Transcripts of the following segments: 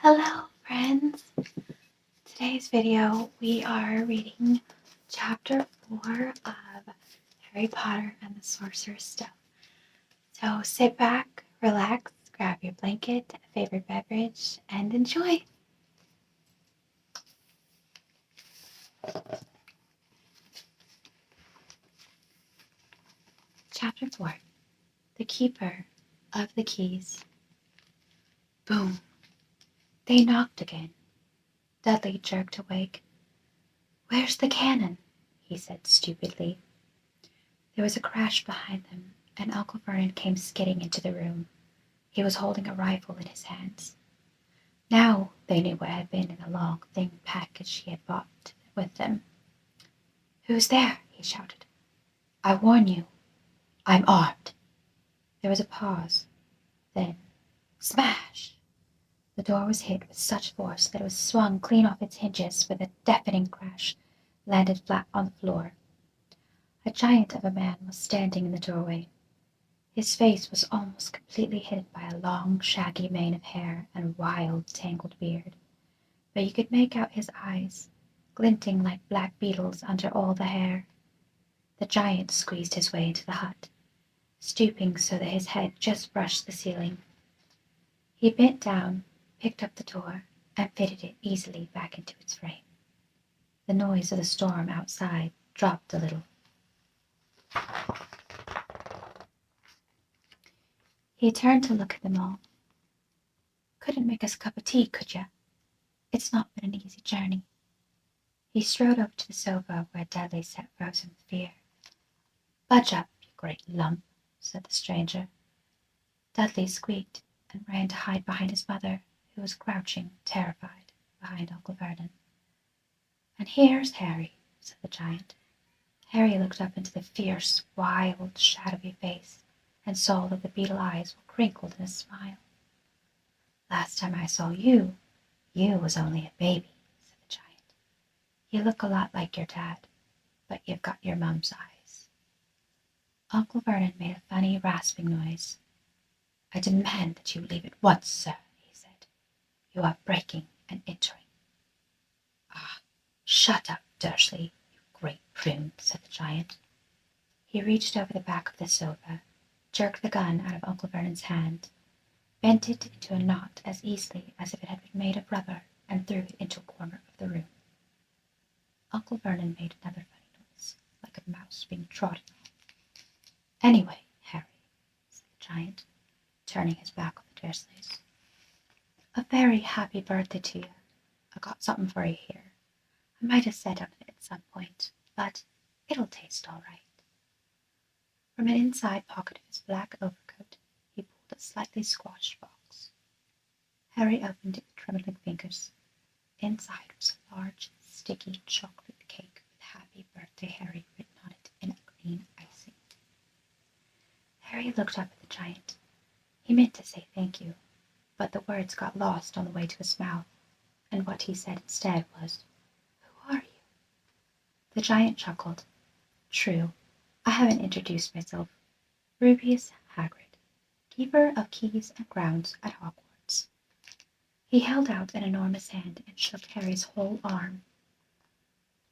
Hello friends! Today's video we are reading chapter 4 of Harry Potter and the Sorcerer's Stone. So sit back, relax, grab your blanket, favorite beverage, and enjoy! Chapter 4 The Keeper of the Keys. Boom! They knocked again. Dudley jerked awake. "Where's the cannon?" he said stupidly. There was a crash behind them, and Uncle Vernon came skidding into the room. He was holding a rifle in his hands. Now they knew what had been in the long, thin package he had brought with them. "Who's there?" he shouted. "I warn you, I'm armed." There was a pause. Then, smash! The door was hit with such force that it was swung clean off its hinges with a deafening crash, landed flat on the floor. A giant of a man was standing in the doorway. His face was almost completely hidden by a long, shaggy mane of hair and a wild, tangled beard, but you could make out his eyes, glinting like black beetles under all the hair. The giant squeezed his way into the hut, stooping so that his head just brushed the ceiling. He bent down, picked up the door, and fitted it easily back into its frame. The noise of the storm outside dropped a little. He turned to look at them all. "Couldn't make us a cup of tea, could ya? It's not been an easy journey." He strode up to the sofa where Dudley sat frozen with fear. "Budge up, you great lump," said the stranger. Dudley squeaked and ran to hide behind his mother, who was crouching, terrified, behind Uncle Vernon. "And here's Harry," said the giant. Harry looked up into the fierce, wild, shadowy face and saw that the beetle eyes were crinkled in a smile. "Last time I saw you, you was only a baby," said the giant. "You look a lot like your dad, but you've got your mum's eyes." Uncle Vernon made a funny rasping noise. "I demand that you leave at once, sir," he said. "You are breaking and entering." "Ah, shut up, Dursley, you great prune," said the giant. He reached over the back of the sofa, jerked the gun out of Uncle Vernon's hand, bent it into a knot as easily as if it had been made of rubber, and threw it into a corner of the room. Uncle Vernon made another funny noise, like a mouse being trodden on. "Anyway, Harry," said the giant, turning his back on the Dursleys, "a very happy birthday to you. I got something for you here. I might have said on it at some point, but it'll taste all right." From an inside pocket of his black overcoat he pulled a slightly squashed box. Harry opened it with trembling fingers. Inside was a large, sticky chocolate cake with "Happy Birthday, Harry" written on it in a green icing. Harry looked up at the giant. He meant to say thank you, but the words got lost on the way to his mouth, and what he said instead was, "Who are you?" The giant chuckled. "True, I haven't introduced myself. Rubeus Hagrid, keeper of keys and grounds at Hogwarts." He held out an enormous hand and shook Harry's whole arm.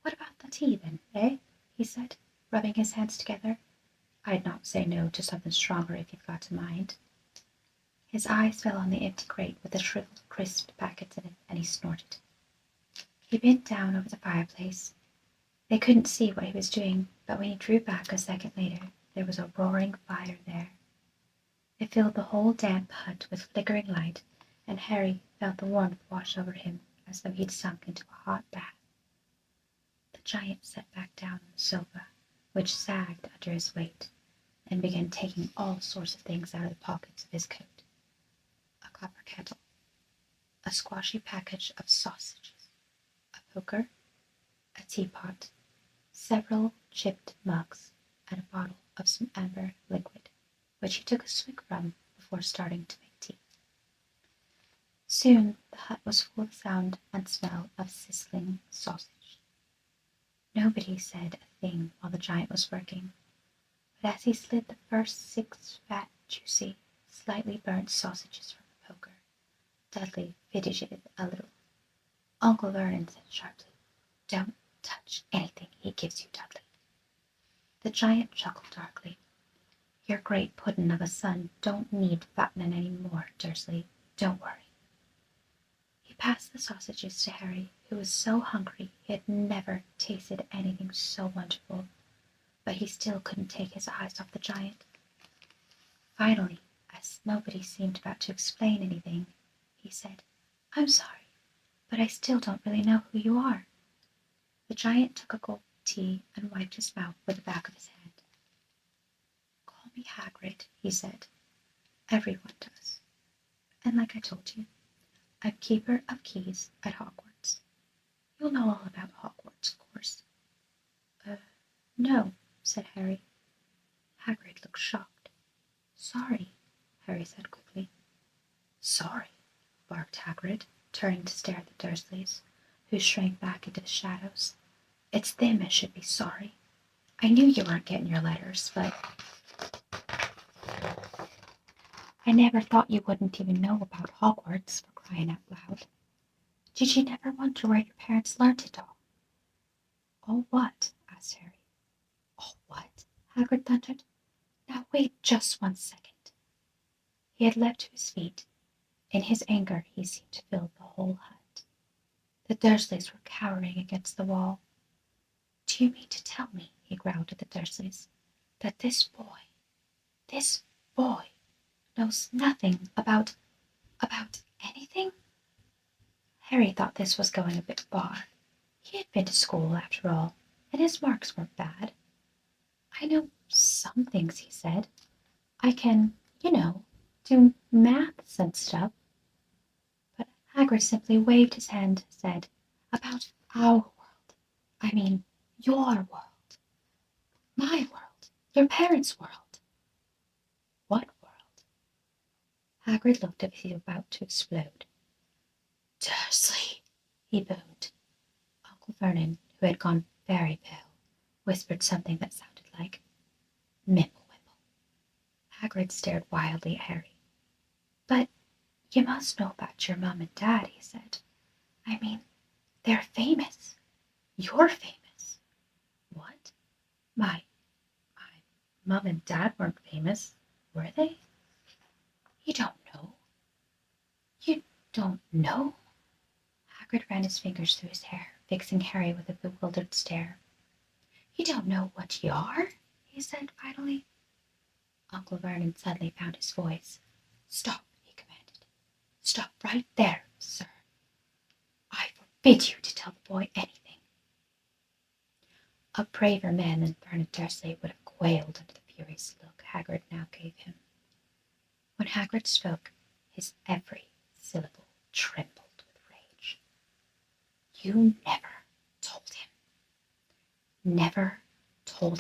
"What about the tea, then, eh?" he said, rubbing his hands together. "I'd not say no to something stronger if you've got a mind." His eyes fell on the empty crate with the shriveled, crisped packets in it, and he snorted. He bent down over the fireplace. They couldn't see what he was doing, but when he drew back a second later, there was a roaring fire there. It filled the whole damp hut with flickering light, and Harry felt the warmth wash over him as though he'd sunk into a hot bath. The giant sat back down on the sofa, which sagged under his weight, and began taking all sorts of things out of the pockets of his coat. A copper kettle, a squashy package of sausages, a poker, a teapot, several chipped mugs, and a bottle of some amber liquid, which he took a swig from before starting to make tea. Soon the hut was full of sound and smell of sizzling sausage. Nobody said a thing while the giant was working, but as he slid the first 6 fat, juicy, slightly burnt sausages from the poker, Dudley fidgeted a little. Uncle Vernon said sharply, "Don't touch anything he gives you, Dudley." The giant chuckled darkly. "Your great puddin' of a son don't need fattening any more, Dursley. Don't worry." He passed the sausages to Harry, who was so hungry he had never tasted anything so wonderful, but he still couldn't take his eyes off the giant. Finally, as nobody seemed about to explain anything, he said, "I'm sorry, but I still don't really know who you are." The giant took a gulp of tea and wiped his mouth with the back of his hand. "Call me Hagrid," he said. "Everyone does. And like I told you, I'm keeper of keys at Hogwarts. You'll know all about Hogwarts, of course." No," said Harry. Hagrid looked shocked. "Sorry," Harry said quickly. "Sorry," barked Hagrid, turning to stare at the Dursleys, who shrank back into the shadows. "It's them as should be sorry. I knew you weren't getting your letters, but I never thought you wouldn't even know about Hogwarts, for crying out loud. Did you never wonder where your parents learnt it all?" "All what?" asked Harry. "All what?" Hagrid thundered. "Now wait just 1 second." He had leapt to his feet. In his anger he seemed to fill the whole hut. The Dursleys were cowering against the wall. "Do you mean to tell me," he growled at the Dursleys, "that this boy knows nothing about anything?" Harry thought this was going a bit far. He had been to school, after all, and his marks weren't bad. "I know some things," he said. "I can, do maths and stuff." But Hagrid simply waved his hand and said, "About our world. I mean, your world. My world. Your parents' world." "What world?" Hagrid looked as if he was about to explode. "Dursley," he boomed. Uncle Vernon, who had gone very pale, whispered something that sounded like Mimblewimble. Hagrid stared wildly at Harry. "But you must know about your mum and dad," he said. "I mean, they're famous. You're famous." "What? My mum and dad weren't famous, were they?" "You don't know? You don't know?" Hagrid ran his fingers through his hair, fixing Harry with a bewildered stare. "You don't know what you are?" he said finally. Uncle Vernon suddenly found his voice. "Stop," he commanded. "Stop right there, sir. I forbid you to tell the boy anything." A braver man than Vernon Dursley would have quailed under the furious look Hagrid now gave him. When Hagrid spoke, his every syllable trembled with rage. "You never told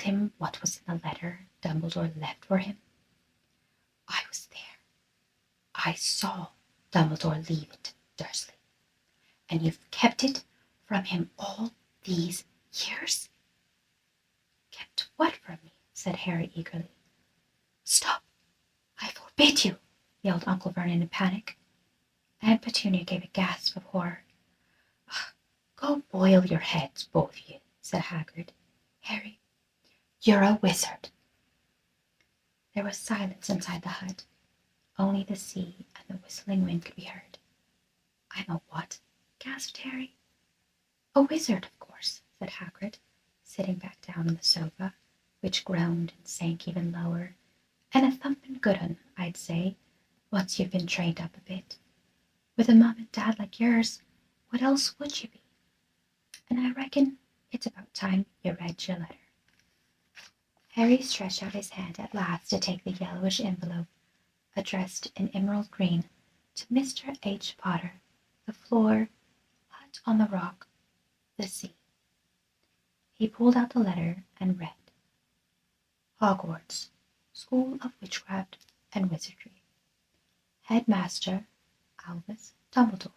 him what was in the letter Dumbledore left for him? I was there. I saw Dumbledore leave it to Dursley. And you've kept it from him all these years?" "Kept what from me?" said Harry eagerly. "Stop! I forbid you!" yelled Uncle Vernon in panic. Aunt Petunia gave a gasp of horror. "Go boil your heads, both of you," said Hagrid. "Harry, you're a wizard." There was silence inside the hut. Only the sea and the whistling wind could be heard. "I'm a what?" gasped Harry. "A wizard, of course," said Hagrid, sitting back down on the sofa, which groaned and sank even lower, "and a thumping good un, I'd say, once you've been trained up a bit. With a mum and dad like yours, what else would you be? And I reckon it's about time you read your letter." Harry stretched out his hand at last to take the yellowish envelope, addressed in emerald green, to Mr. H. Potter, the floor, hut on the rock, the sea. He pulled out the letter and read, "Hogwarts, School of Witchcraft and Wizardry. Headmaster Albus Dumbledore.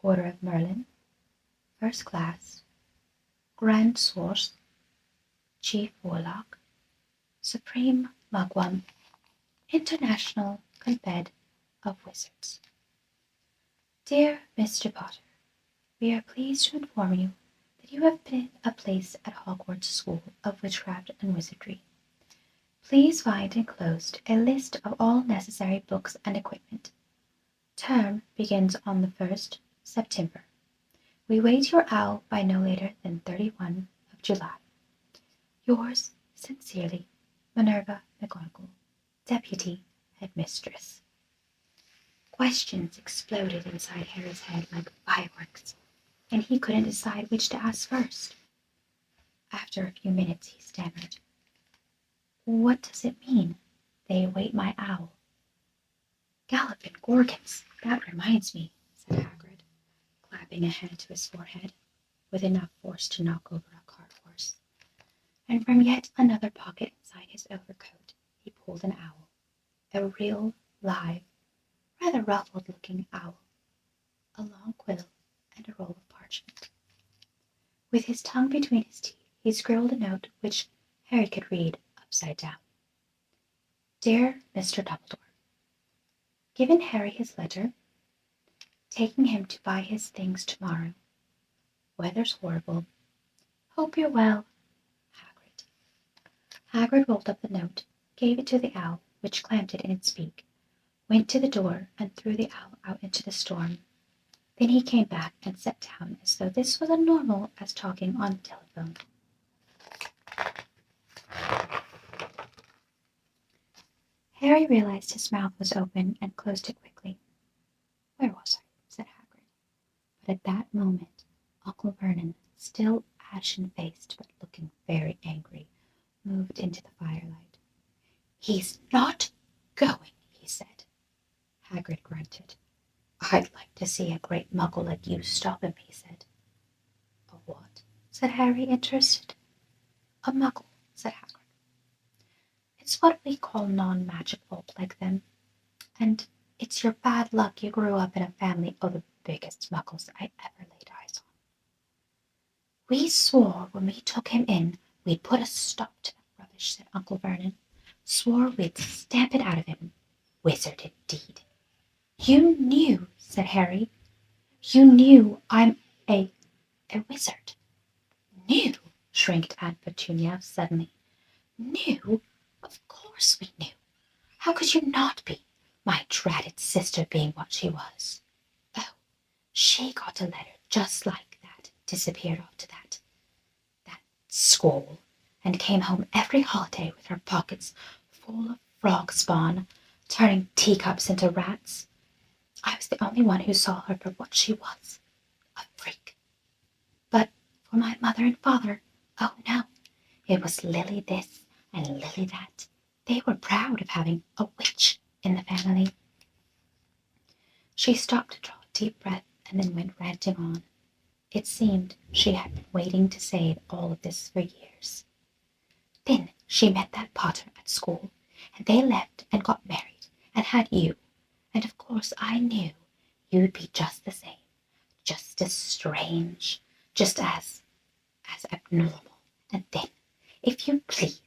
Order of Merlin. First Class. Grand Source. Chief Warlock. Supreme Mugwump. International Confed of Wizards." Dear Mr. Potter, we are pleased to inform you that you have been a place at Hogwarts School of Witchcraft and Wizardry. Please find enclosed a list of all necessary books and equipment. Term begins on the 1st September. We wait your owl by no later than 31 of July. Yours sincerely, Minerva McGonagall, Deputy Headmistress. Questions exploded inside Harry's head like fireworks, and he couldn't decide which to ask first. After a few minutes he stammered, "What does it mean, they await my owl?" "Galloping Gorgons, that reminds me," said Hagrid, clapping a hand to his forehead, with enough force to knock over a cart horse. And from yet another pocket inside his overcoat he pulled an owl, a real, live, rather ruffled-looking owl, a long quill, and a roll of parchment. With his tongue between his teeth, he scribbled a note which Harry could read upside down. Dear Mr. Dumbledore, given Harry his letter, taking him to buy his things tomorrow. Weather's horrible. Hope you're well, Hagrid. Hagrid rolled up the note, gave it to the owl, which clamped it in its beak, went to the door and threw the owl out into the storm. Then he came back and sat down as though this was as normal as talking on the telephone. Harry realized his mouth was open and closed it quickly. Where was I? Said Hagrid. But at that moment, Uncle Vernon, still ashen-faced but looking very angry, moved into the firelight. He's not going, he said. Hagrid grunted. I'd like to see a great muggle like you stop him, he said. A what? Said Harry, interested. A muggle, said Hagrid. It's what we call non-magic folk like them, and it's your bad luck you grew up in a family of the biggest muggles I ever laid eyes on. We swore when we took him in we'd put a stop to that rubbish, said Uncle Vernon. Swore we'd stamp it out of him. Wizard indeed. You knew, said Harry. You knew I'm a wizard. Knew, shrieked Aunt Petunia suddenly. Knew? Of course we knew. How could you not be, my dratted sister being what she was? Oh, she got a letter just like that, disappeared off to that school, and came home every holiday with her pockets full of frog spawn, turning teacups into rats. I was the only one who saw her for what she was, a freak. But for my mother and father, oh no, it was Lily this and Lily that. They were proud of having a witch in the family. She stopped to draw a deep breath and then went ranting on. It seemed she had been waiting to say all of this for years. Then she met that Potter at school, and they left and got married and had you, and of course I knew you'd be just the same, just as strange, just as abnormal. And then, if you please,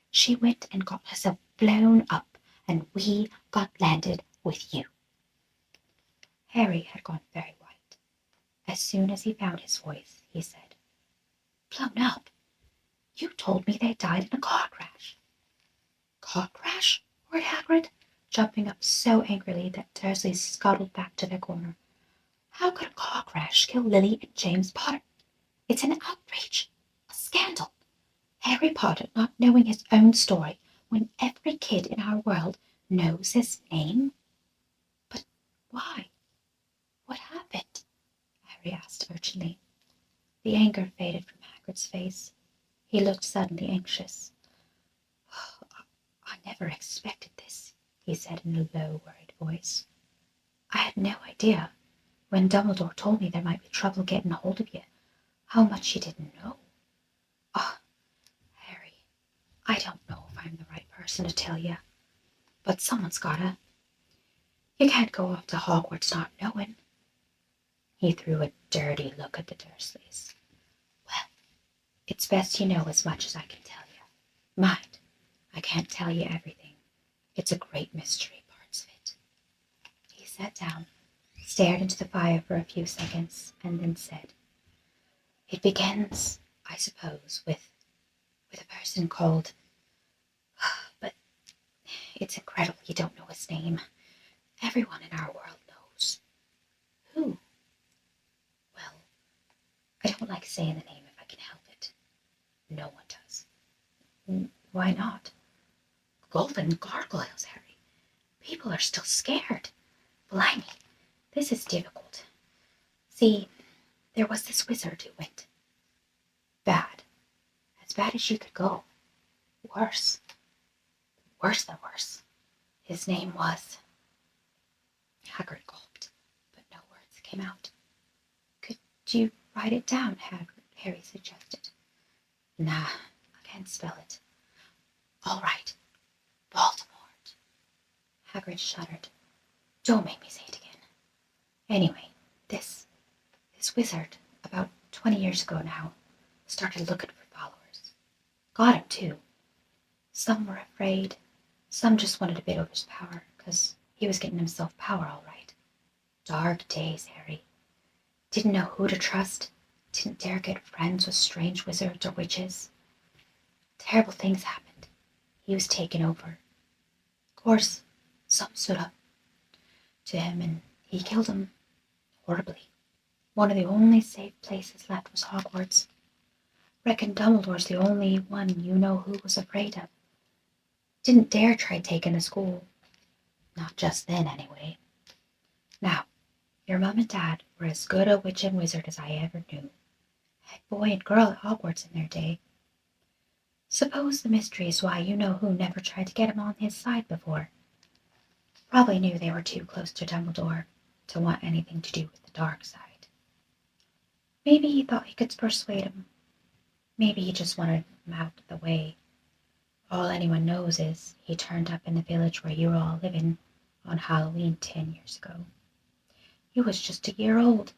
she went and got herself blown up, and we got landed with you. Harry had gone very white. As soon as he found his voice, he said, Blown up? You told me they died in a car crash. Car crash? Roared Hagrid, jumping up so angrily that Dursley scuttled back to their corner. How could a car crash kill Lily and James Potter? It's an outrage, a scandal. Harry Potter not knowing his own story when every kid in our world knows his name? But why? What happened? Harry asked urgently. The anger faded from Hagrid's face. He looked suddenly anxious. I never expected this, he said in a low, worried voice. I had no idea, when Dumbledore told me there might be trouble getting hold of you, how much you didn't know. Harry, I don't know if I'm the right person to tell you, but someone's gotta. You can't go off to Hogwarts not knowing. He threw a dirty look at the Dursleys. Well, it's best you know as much as I can tell you. Mind, I can't tell you everything. It's a great mystery, parts of it. He sat down, stared into the fire for a few seconds and then said, "It begins, I suppose, with a person called... But it's incredible you don't know his name. Everyone in our world knows." "Who?" "Well, I don't like saying the name if I can help it. No one does." "Why not?" "Golden gargoyles, Harry. People are still scared. Blimey, this is difficult. See, there was this wizard who went bad. As bad as you could go. Worse. Worse than worse. His name was..." Hagrid gulped, but no words came out. "Could you write it down?" Harry suggested. "Nah, I can't spell it." "All right. Voldemort." Hagrid shuddered. "Don't make me say it again. Anyway, this wizard, about 20 years ago now, started looking for followers. Got him, too. Some were afraid. Some just wanted a bit of his power, because he was getting himself power all right. Dark days, Harry. Didn't know who to trust. Didn't dare get friends with strange wizards or witches. Terrible things happened. He was taken over. Of course, some stood up to him, and he killed them horribly. One of the only safe places left was Hogwarts. Reckon Dumbledore's the only one you know who was afraid of. Didn't dare try taking the school. Not just then, anyway. Now, your mum and dad were as good a witch and wizard as I ever knew. Head boy and girl at Hogwarts in their day. Suppose the mystery is why you know who never tried to get him on his side before. Probably knew they were too close to Dumbledore to want anything to do with the dark side. Maybe he thought he could persuade him. Maybe he just wanted him out of the way. All anyone knows is he turned up in the village where you were all living on Halloween 10 years ago. He was just a year old.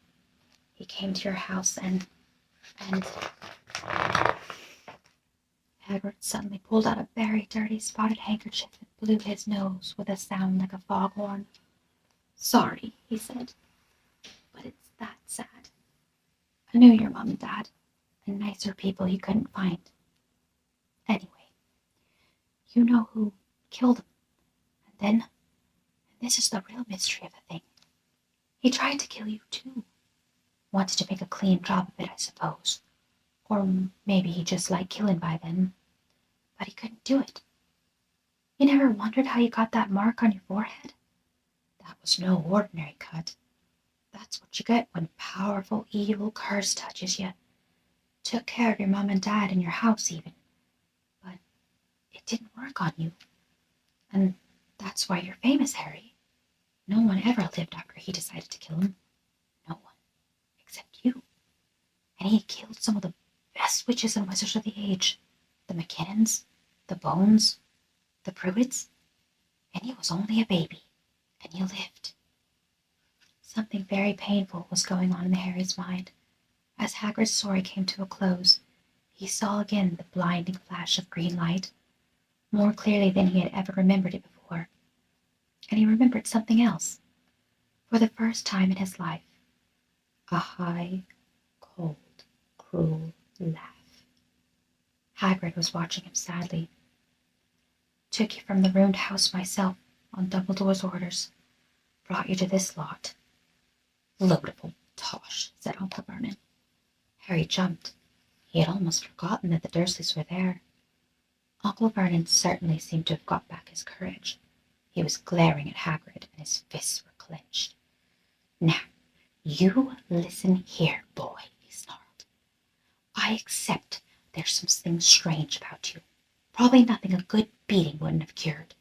He came to your house and... Hagrid suddenly pulled out a very dirty spotted handkerchief and blew his nose with a sound like a foghorn. "Sorry," he said, "but it's that sad. I knew your mum and dad, and nicer people you couldn't find. Anyway, you know who killed him. And this is the real mystery of the thing. He tried to kill you too. Wanted to make a clean job of it, I suppose. Or maybe he just liked killing by then. But he couldn't do it. You never wondered how you got that mark on your forehead? That was no ordinary cut. That's what you get when powerful evil curse touches you. Took care of your mum and dad and your house even. But it didn't work on you. And that's why you're famous, Harry. No one ever lived after he decided to kill him. No one. Except you. And he killed some of the best witches and wizards of the age. The McKinnons, the Bones, the Pruitts. And he was only a baby. And you lived." Something very painful was going on in Harry's mind. As Hagrid's story came to a close, he saw again the blinding flash of green light, more clearly than he had ever remembered it before. And he remembered something else. For the first time in his life, a high, cold, cruel laugh. Hagrid was watching him sadly. "Took you from the ruined house myself, on Dumbledore's orders. Brought you to this lot." "Load of old tosh," said Uncle Vernon. Harry jumped. He had almost forgotten that the Dursleys were there. Uncle Vernon certainly seemed to have got back his courage. He was glaring at Hagrid, and his fists were clenched. "Now, you listen here, boy," he snarled. "I accept there's some things strange about you. Probably nothing a good beating wouldn't have cured.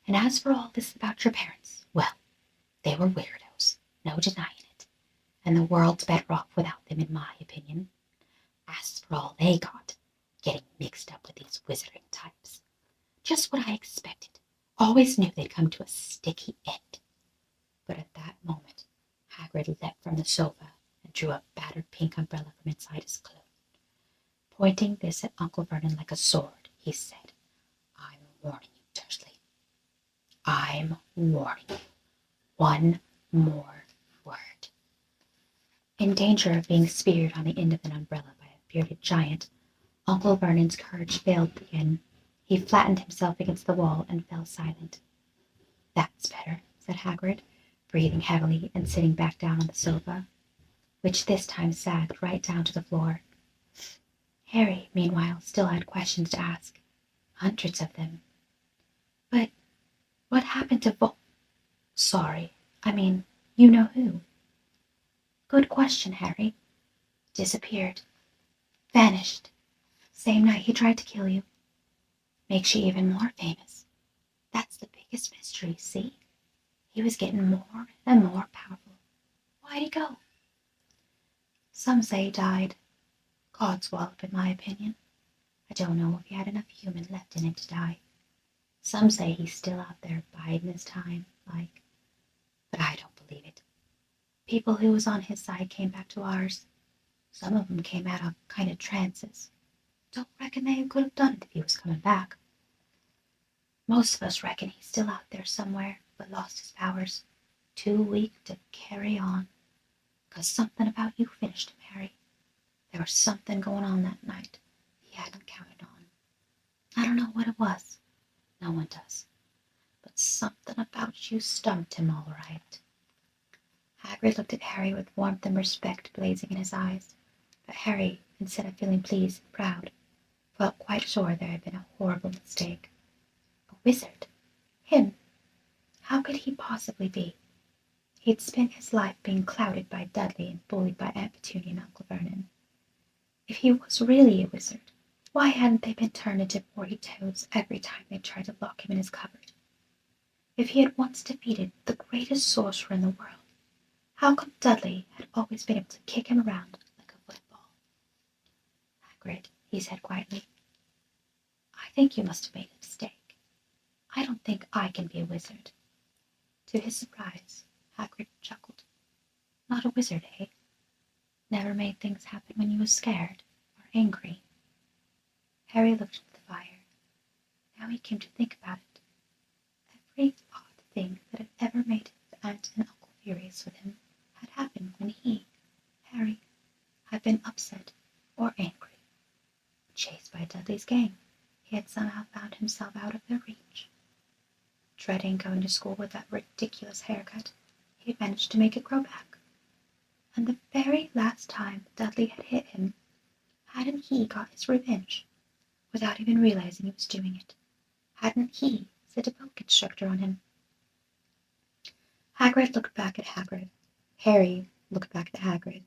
And as for all this about your parents, well, they were weirdos, no denying it. And the world's better off without them, in my opinion. As for all they got, getting mixed up with these wizarding types. Just what I expected. Always knew they'd come to a sticky end." But at that moment, Hagrid leapt from the sofa and drew a battered pink umbrella from inside his cloak. Pointing this at Uncle Vernon like a sword, he said, "I'm warning you, Dursley. I'm warning you. One more In danger of being speared on the end of an umbrella by a bearded giant, Uncle Vernon's courage failed again. He flattened himself against the wall and fell silent. "That's better," said Hagrid, breathing heavily and sitting back down on the sofa, which this time sagged right down to the floor. Harry, meanwhile, still had questions to ask. Hundreds of them. "But what happened to Sorry, I mean, you know who." "Good question, Harry." "Disappeared. Vanished. Same night he tried to kill you." "Makes you even more famous. That's the biggest mystery, see? He was getting more and more powerful. Why'd he go?" "Some say he died. Codswallop, in my opinion. I don't know if he had enough human left in him to die. Some say he's still out there biding his time, like, but I don't believe it. People who was on his side came back to ours. Some of them came out of kind of trances. Don't reckon they could have done it if he was coming back. Most of us reckon he's still out there somewhere, but lost his powers. Too weak to carry on. 'Cause something about you finished him, Harry. There was something going on that night he hadn't counted on. I don't know what it was. No one does. But something about you stumped him all right." Hagrid looked at Harry with warmth and respect blazing in his eyes, but Harry, instead of feeling pleased and proud, felt quite sure there had been a horrible mistake. A wizard? Him? How could he possibly be? He'd spent his life being clouded by Dudley and bullied by Aunt Petunia and Uncle Vernon. If he was really a wizard, why hadn't they been turned into boardy toads every time they tried to lock him in his cupboard? If he had once defeated the greatest sorcerer in the world, how come Dudley had always been able to kick him around like a football? "Hagrid," he said quietly, "I think you must have made a mistake. I don't think I can be a wizard." To his surprise, Hagrid chuckled. "Not a wizard, eh? Never made things happen when you was scared or angry?" Harry looked into the fire. Now he came to think about it. Every odd thing that had ever made his aunt and uncle furious with him had happened when he, Harry, had been upset or angry. Chased by Dudley's gang, he had somehow found himself out of their reach. Dreading going to school with that ridiculous haircut, he had managed to make it grow back. And the very last time Dudley had hit him, hadn't he got his revenge, without even realizing he was doing it? Hadn't he set a poke instructor on him? Hagrid looked back at Hagrid. Harry looked back at Hagrid,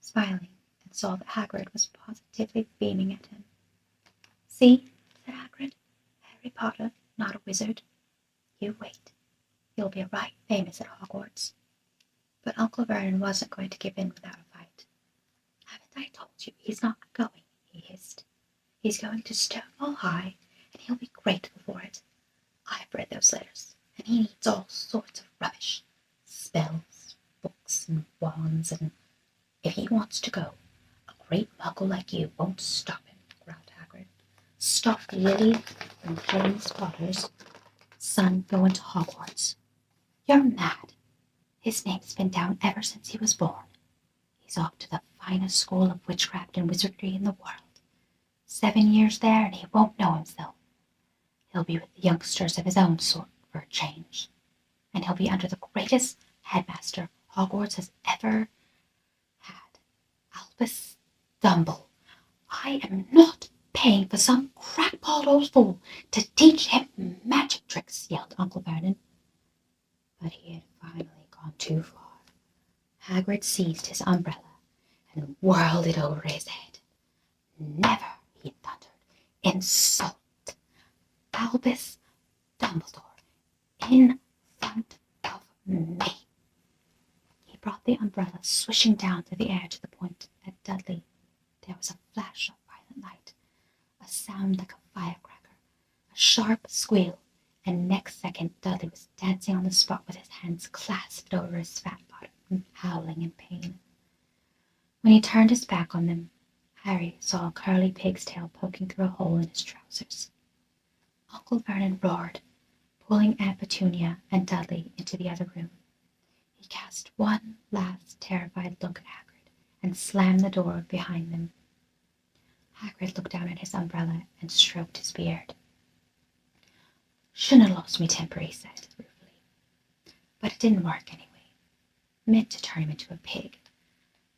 smiling, and saw that Hagrid was positively beaming at him. "See," said Hagrid, "Harry Potter, not a wizard. You wait. You'll be right famous at Hogwarts." But Uncle Vernon wasn't going to give in without a fight. "Haven't I told you he's not going?" he hissed. "He's going to Stonewall High, and he'll be grateful for it. I've read those letters, and he needs all sorts of rubbish. Spells, books, and wands, and if he wants to go, a great muggle like you won't stop him," growled Hagrid. "Stop Lily and James Potter's son going to Hogwarts? You're mad. His name's been down ever since he was born. He's off to the finest school of witchcraft and wizardry in the world. 7 years there, and he won't know himself. He'll be with the youngsters of his own sort for a change. And he'll be under the greatest headmaster Hogwarts has ever had, Albus Dumbledore. I am not paying for some crackpot old fool to teach him magic tricks," yelled Uncle Vernon. But he had finally gone too far. Hagrid seized his umbrella and whirled it over his head. "Never," he thundered, "insult Albus Dumbledore in front of me." He brought the umbrella swishing down through the air to the point at Dudley. There was a flash of violet light, a sound like a firecracker, a sharp squeal, and next second Dudley was dancing on the spot with his hands clasped over his fat bottom, howling in pain. When he turned his back on them, Harry saw a curly pig's tail poking through a hole in his trousers. Uncle Vernon roared, pulling Aunt Petunia and Dudley into the other room. He cast one last terrified look at Hagrid, and slammed the door behind them. Hagrid looked down at his umbrella and stroked his beard. "Shouldn't have lost me temper," he said ruefully. "But it didn't work anyway. Meant to turn him into a pig.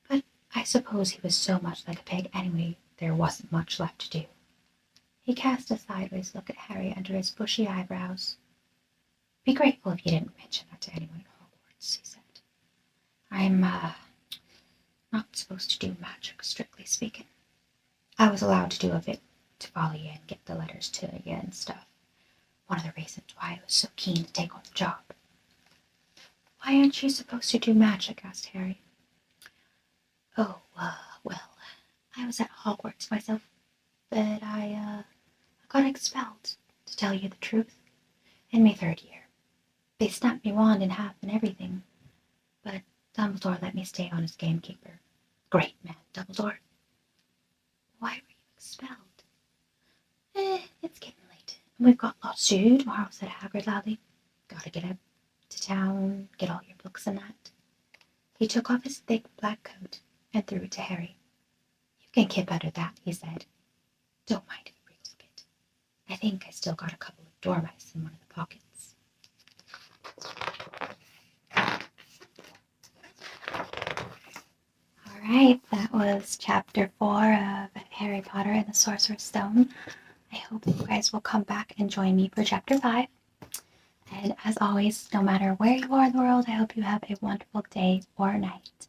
But I suppose he was so much like a pig anyway, there wasn't much left to do." He cast a sideways look at Harry under his bushy eyebrows. "Be grateful if you didn't mention that to anyone at Hogwarts," he said. "I'm, not supposed to do magic, strictly speaking. I was allowed to do a bit to follow you and get the letters to you and stuff. One of the reasons why I was so keen to take on the job." "Why aren't you supposed to do magic?" asked Harry. "Oh, well, I was at Hogwarts myself, but I got expelled, to tell you the truth, in my 3rd year. They snapped me wand in half and everything, but Dumbledore let me stay on as gamekeeper. Great man, Dumbledore." "Why were you expelled?" It's getting late, and we've got lots to do tomorrow," said Hagrid loudly. "Gotta get up to town, get all your books and that." He took off his thick black coat and threw it to Harry. "You can keep out of that," he said. "Don't mind if it wriggles a bit. I think I still got a couple of dormice in one of the pockets." Alright, that was chapter 4 of Harry Potter and the Sorcerer's Stone. I hope you guys will come back and join me for chapter 5. And as always, no matter where you are in the world, I hope you have a wonderful day or night.